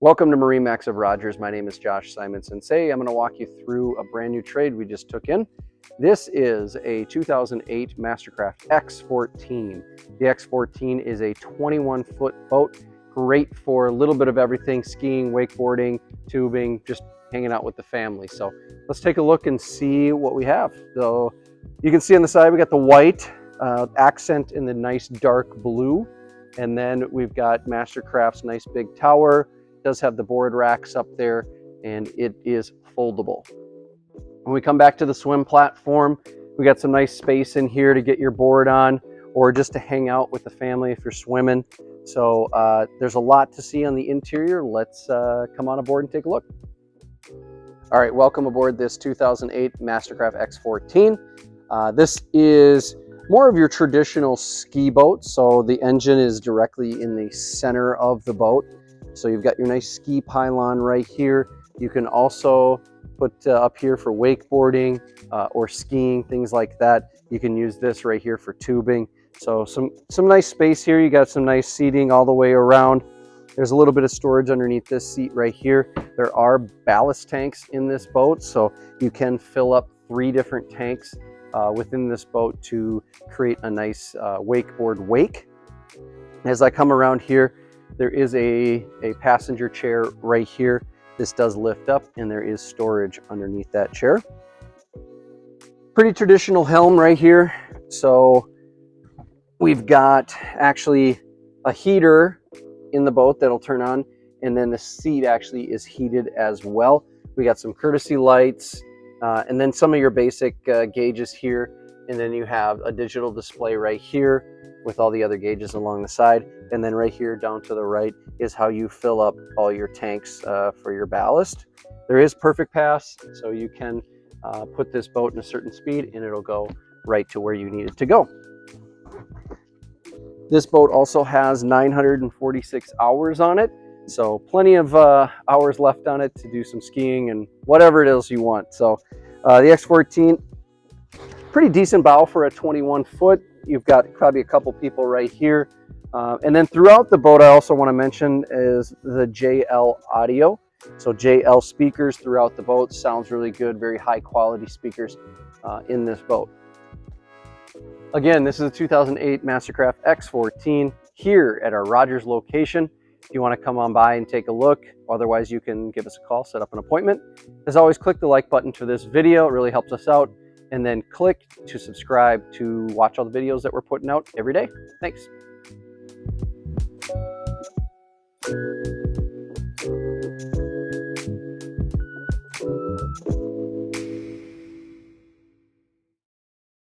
Welcome to MarineMax of Rogers. My name is Josh Simonson. Today I'm going to walk you through a brand new trade we just took in. This is a 2008 Mastercraft X14. The X14 is a 21-foot boat, great for a little bit of everything: skiing, wakeboarding, tubing, just hanging out with the family. So let's take a look and see what we have. So you can see on the side we got the white accent in the nice dark blue, and then we've got Mastercraft's nice big tower. Does have the board racks up there, and it is foldable. When we come back to the swim platform, we got some nice space in here to get your board on, or just to hang out with the family if you're swimming. So there's a lot to see on the interior. Let's come on aboard and take a look. All right, welcome aboard this 2008 Mastercraft X14. This is more of your traditional ski boat, so the engine is directly in the center of the boat. So you've got your nice ski pylon right here. You can also put up here for wakeboarding or skiing, things like that. You can use this right here for tubing. So some nice space here. You got some nice seating all the way around. There's a little bit of storage underneath this seat right here. There are ballast tanks in this boat, so you can fill up 3 different tanks within this boat to create a nice wakeboard wake. As I come around here, there is a passenger chair right here. This does lift up, and there is storage underneath that chair. Pretty traditional helm right here. So we've got actually a heater in the boat that'll turn on, and then the seat actually is heated as well. We got some courtesy lights, and then some of your basic gauges here, and then you have a digital display right here with all the other gauges along the side. And then right here down to the right is how you fill up all your tanks for your ballast. There is Perfect Pass, so you can put this boat in a certain speed and it'll go right to where you need it to go. This boat also has 946 hours on it, so plenty of hours left on it to do some skiing and whatever it is you want. So the X14, pretty decent bow for a 21-foot. You've got probably a couple people right here. And then throughout the boat, I also want to mention is the JL audio. So JL speakers throughout the boat. Sounds really good, very high quality speakers in this boat. Again, this is a 2008 Mastercraft X14 here at our Rogers location. If you want to come on by and take a look, otherwise you can give us a call, set up an appointment. As always, click the like button for this video. It really helps us out. And then click to subscribe to watch all the videos that we're putting out every day. Thanks.